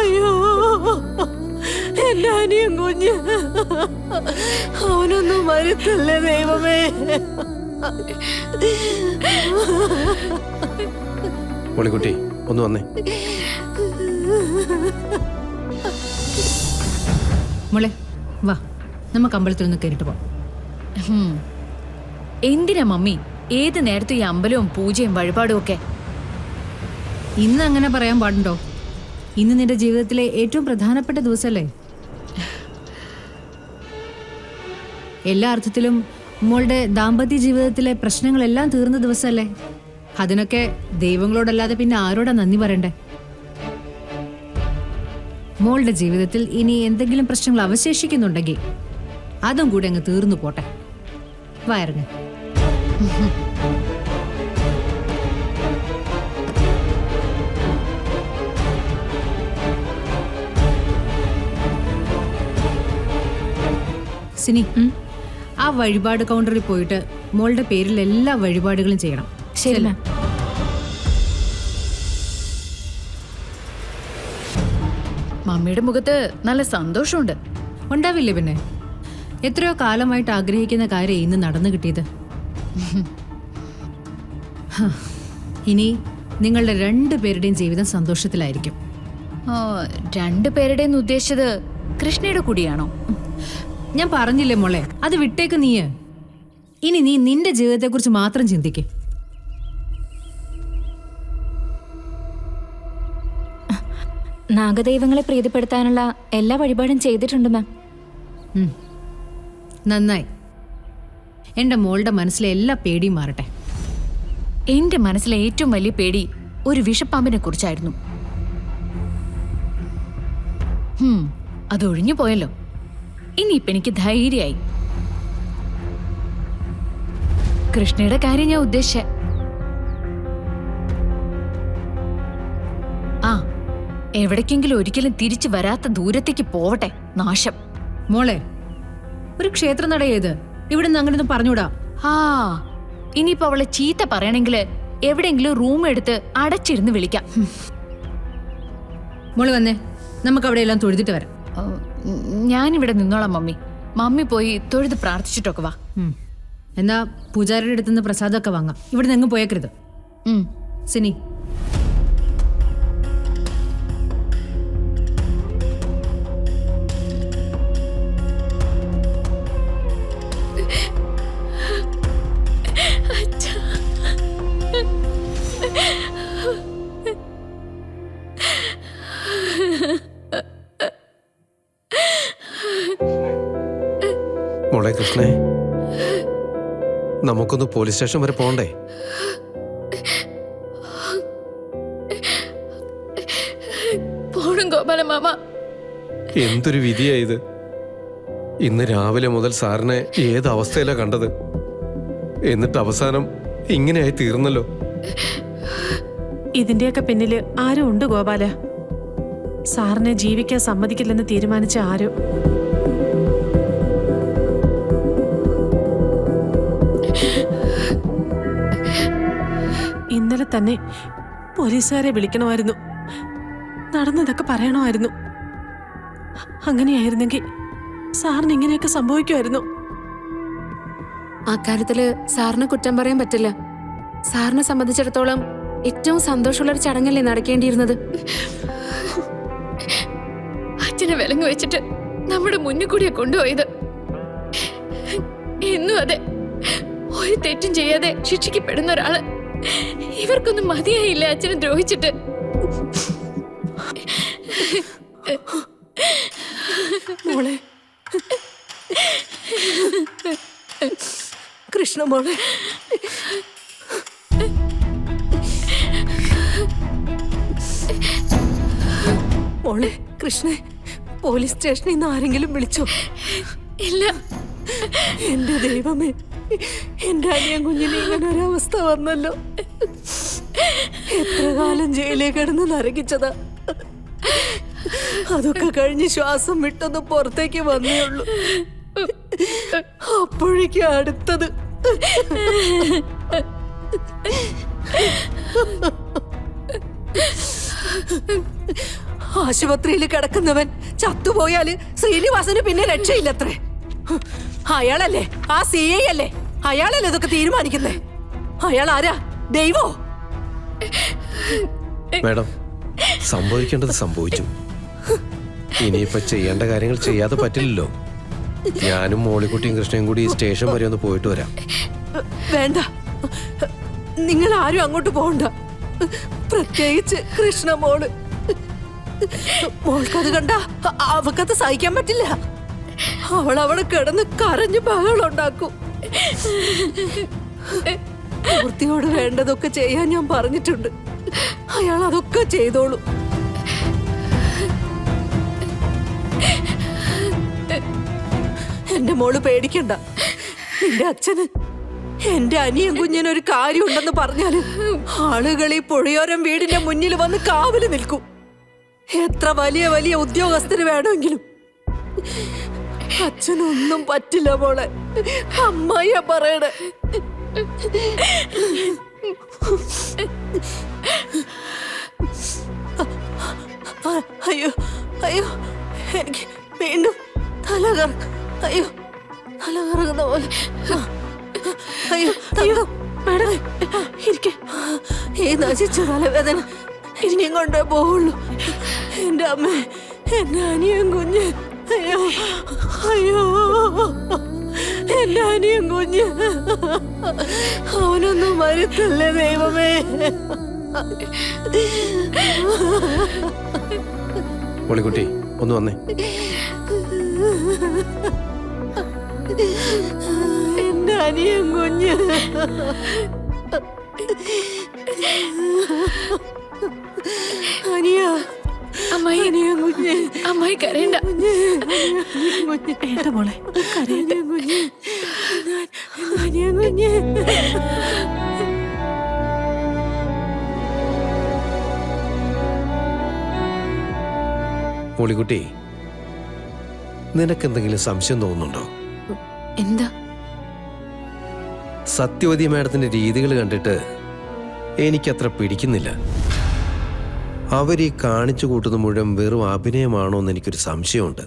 അയ്യോ, എന്റെ അനിയൻ കുഞ്ഞ്, അവനൊന്നും മരുത്തല്ലേ ദൈവമേ. മോളിക്കുട്ടി ഒന്ന് വന്നേ. മോളെ വാ, നമുക്ക് അമ്പലത്തിൽ ഒന്ന് കയറിട്ട് പോവാം. എന്തിനാ മമ്മി ഏത് നേരത്തും ഈ അമ്പലവും പൂജയും വഴിപാടും ഒക്കെ? ഇന്ന് അങ്ങനെ പറയാൻ പാടുണ്ടോ? ഇന്ന് നിന്റെ ജീവിതത്തിലെ ഏറ്റവും പ്രധാനപ്പെട്ട ദിവസമല്ലേ? എല്ലാ അർത്ഥത്തിലും മോളുടെ ദാമ്പത്യ ജീവിതത്തിലെ പ്രശ്നങ്ങളെല്ലാം തീർന്ന ദിവസമല്ലേ? അതിനൊക്കെ ദൈവങ്ങളോടല്ലാതെ പിന്നെ ആരോടാ നന്ദി പറയണ്ടേ? മോളുടെ ജീവിതത്തിൽ ഇനി എന്തെങ്കിലും പ്രശ്നങ്ങൾ അവശേഷിക്കുന്നുണ്ടെങ്കിൽ അതും കൂടെ അങ്ങ് തീർന്നു പോട്ടെ. വയറിന് സിനി, ആ വഴിപാട് കൗണ്ടറിൽ പോയിട്ട് മോളുടെ പേരിൽ എല്ലാ വഴിപാടുകളും ചെയ്യണം. ശരി മാം. മമ്മിയുടെ മുഖത്ത് നല്ല സന്തോഷമുണ്ട്. ഉണ്ടാവില്ലേ പിന്നെ? എത്രയോ കാലമായിട്ട് ആഗ്രഹിക്കുന്ന കാര്യം ഇന്ന് നടന്നു കിട്ടിയത്. ഇനി നിങ്ങളുടെ രണ്ടുപേരുടെയും ജീവിതം സന്തോഷത്തിലായിരിക്കും. രണ്ടുപേരുടെയും ഉദ്ദേശിച്ചത് കൃഷ്ണയുടെ കൂടിയാണോ? ഞാൻ പറഞ്ഞില്ലേ മോളെ, അത് വിട്ടേക്ക് നീ. ഇനി നീ നിന്റെ ജീവിതത്തെക്കുറിച്ച് മാത്രം ചിന്തിക്ക്. നാഗദൈവങ്ങളെ പ്രീതിപ്പെടുത്താനുള്ള എല്ലാ വഴിപാടും ചെയ്തിട്ടുണ്ട് മാം. നന്നായി. എൻ്റെ മോളുടെ മനസ്സിലെ എല്ലാ പേടിയും മാറട്ടെ. എന്റെ മനസ്സിലെ ഏറ്റവും വലിയ പേടി ഒരു വിഷപ്പാമ്പിനെ കുറിച്ചായിരുന്നു. അത് ഒഴിഞ്ഞു പോയല്ലോ. ഇനിയിപ്പൊ എനിക്ക് ധൈര്യമായി. കൃഷ്ണയുടെ കാര്യം ഞാൻ ഉദ്ദേശിച്ച എവിടേക്കെങ്കിലും ഒരിക്കലും തിരിച്ചു വരാത്ത ദൂരത്തേക്ക് പോവട്ടെ. നാശം. മോളെ, ഒരു ക്ഷേത്ര നടയത് ഇവിടെ നിന്ന് അങ്ങനെയൊന്നും പറഞ്ഞൂടാ. ഇനിയിപ്പോ അവളെ ചീത്ത പറയണെങ്കില് എവിടെയെങ്കിലും റൂം എടുത്ത് അടച്ചിരുന്ന് വിളിക്കാം. മോള് വന്നേ, നമുക്ക് അവിടെ എല്ലാം തൊഴുതിട്ട് വരാം. ഞാനിവിടെ നിന്നോളാം മമ്മി. മമ്മി പോയി തൊഴുത് പ്രാർത്ഥിച്ചിട്ടൊക്കെ വാ. എന്നാ പൂജാരിയുടെ അടുത്തുനിന്ന് പ്രസാദമൊക്കെ വാങ്ങാം. ഇവിടെ നിന്ന് എങ്ങും പോയേക്കരുത്. സിനി, മോളെ കൃഷ്ണേ, നമുക്കൊന്ന് പോലീസ് സ്റ്റേഷൻ വരെ പോകണ്ടേ? പോണം ഗോപാല മാമ. എന്തൊരു വിധിയായത്. ഇന്ന് രാവിലെ മുതൽ സാറിനെ ഏത് അവസ്ഥയിലാ കണ്ടത്. എന്നിട്ട് അവസാനം ഇങ്ങനെയായി തീർന്നല്ലോ. ഇതിന്റെയൊക്കെ പിന്നില് ആരും ഉണ്ട് ഗോപാല. സാറിനെ ജീവിക്കാൻ സമ്മതിക്കില്ലെന്ന് തീരുമാനിച്ച ആരോ. ഇന്നലെ തന്നെ പോലീസുകാരെ വിളിക്കണമായിരുന്നു. നടന്നതൊക്കെ പറയണമായിരുന്നു. അങ്ങനെയായിരുന്നെങ്കിൽ സാറിന് ഇങ്ങനെയൊക്കെ സംഭവിക്കുമായിരുന്നു. ആ കാര്യത്തില് സാറിന് കുറ്റം പറയാൻ പറ്റില്ല. സാറിനെ സംബന്ധിച്ചിടത്തോളം ഏറ്റവും സന്തോഷമുള്ള ഒരു ചടങ്ങല്ലേ നടക്കേണ്ടിയിരുന്നത്. അച്ഛനെ വിലങ്ങ് വെച്ചിട്ട് നമ്മുടെ മുന്നിൽ കൂടിയാ കൊണ്ടുപോയത്. എന്നും അതെ, ഒരു തെറ്റും ചെയ്യാതെ ശിക്ഷിക്കപ്പെടുന്ന ഒരാള്. ഇവർക്കൊന്നും മതിയായില്ല അച്ഛനെ ദ്രോഹിച്ചിട്ട്. മോളെ, കൃഷ്ണ മോളെ, മോളെ കൃഷ്ണേ, പോലീസ് സ്റ്റേഷനിൽ നിന്ന് ആരെങ്കിലും വിളിച്ചോ? ഇല്ല. എന്റെ ദൈവമേ, എന്റെ അനിയൻ കുഞ്ഞിന് ഇങ്ങനെ ഒരവസ്ഥ വന്നല്ലോ. എത്ര കാലം ജയിലിൽ കിടന്ന് നരകിച്ചതാ. അതൊക്കെ കഴിഞ്ഞ് ശ്വാസം വിട്ടൊന്ന് പുറത്തേക്ക് വന്നേ ഉള്ളൂ. അപ്പോഴേക്കും അടുത്തത്. ആശുപത്രിയിൽ കിടക്കുന്നവൻ ചത്തുപോയാല് ശ്രീനിവാസന് പിന്നെ രക്ഷയില്ലത്രേ. അയാളല്ലേ ആ CI അല്ലേ? അയാളല്ലേ ഇതൊക്കെ തീരുമാനിക്കുന്നേ? അയാൾ ആരാ? ദൈവോ? മാഡം, സംഭവിക്കേണ്ടത് സംഭവിച്ചു. ഇനിയിപ്പോ ചെയ്യേണ്ട കാര്യങ്ങൾ ചെയ്യാതെ പറ്റില്ലല്ലോ. ഞാനും മോളിക്കുട്ടിയും കൃഷ്ണയും കൂടി ഈ സ്റ്റേഷൻ വരെ ഒന്ന് പോയിട്ട് വരാം. വേണ്ട, നിങ്ങൾ ആരും അങ്ങോട്ട് പോകണ്ട. പ്രത്യേകിച്ച് കൃഷ്ണ മോള്. മോൾക്കത് കണ്ട അവക്കത് സഹിക്കാൻ പറ്റില്ല. അവൾ അവിടെ കിടന്ന് കരഞ്ഞു ബഹളുണ്ടാക്കും. മൂർത്തിയോട് വേണ്ടതൊക്കെ ചെയ്യാൻ ഞാൻ പറഞ്ഞിട്ടുണ്ട്. അയാൾ അതൊക്കെ ചെയ്തോളൂ. എന്റെ മോള് പേടിക്കണ്ട. നിന്റെ അച്ഛന് എന്റെ അനിയൻ കുഞ്ഞിനൊരു കാര്യമുണ്ടെന്ന് പറഞ്ഞാല് ആളുകൾ ഈ പുഴയോരം വീടിന്റെ മുന്നിൽ വന്ന് കാവല് നിൽക്കും. എത്ര വലിയ വലിയ ഉദ്യോഗസ്ഥര് വേണമെങ്കിലും. അച്ഛനൊന്നും പറ്റില്ല മോളെ. അമ്മായിയാ പറയണേ. അയ്യോ അയ്യോ, എനിക്ക് വീണ്ടും അയ്യോ തലകറങ്ങുന്ന പോലെ. അയ്യോ അയ്യോ മാഡം ഇരിക്കെ. ഈ നശിച്ച തലവേദന ഇനിയും കൊണ്ടേ പോവുള്ളൂ. എന്റെ അമ്മ, എന്റെ അനിയൻ കുഞ്ഞ്. അയ്യോ അയ്യോ, എന്റെ അനിയൻ കുഞ്ഞ്. അവനൊന്നും മരുത്തല്ലേ ദൈവമേ. മോളിക്കുട്ടി ഒന്ന് വന്നേ. എന്റെ അനിയൻ കുഞ്ഞ്. അനിയ, അമ്മായി അനിയൻ കുഞ്ഞ്. അമ്മായി കരയണ്ട. വേണ്ട മോളെ, കരയണ്ട. അനിയൻ കുഞ്ഞ്. മോളിക്കുട്ടി, നിനക്കെന്തെങ്കിലും സംശയം തോന്നുന്നുണ്ടോ? എന്താ? സത്യവതി മാഡത്തിന്റെ രീതികൾ കണ്ടിട്ട് എനിക്കത്ര പിടിക്കുന്നില്ല. അവരീ കാണിച്ചു കൂട്ടുന്ന മുഴുവൻ വെറും അഭിനയമാണോ എന്ന് എനിക്കൊരു സംശയമുണ്ട്.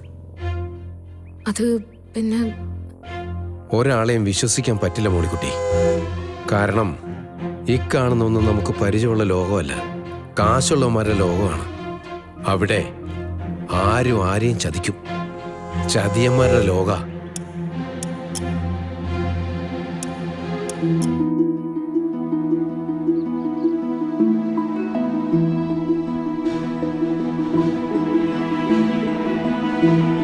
അത് പിന്നെ ഒരാളെയും വിശ്വസിക്കാൻ പറ്റില്ല മോളിക്കുട്ടി. കാരണം ഈ കാണുന്നൊന്നും നമുക്ക് പരിചയമുള്ള ലോകമല്ല, കാശുള്ളവന്മാരുടെ ലോകമാണ്. അവിടെ ആരും ആരെയും ചതിക്കും. ചതിയന്മാരുടെ ലോക. Thank you.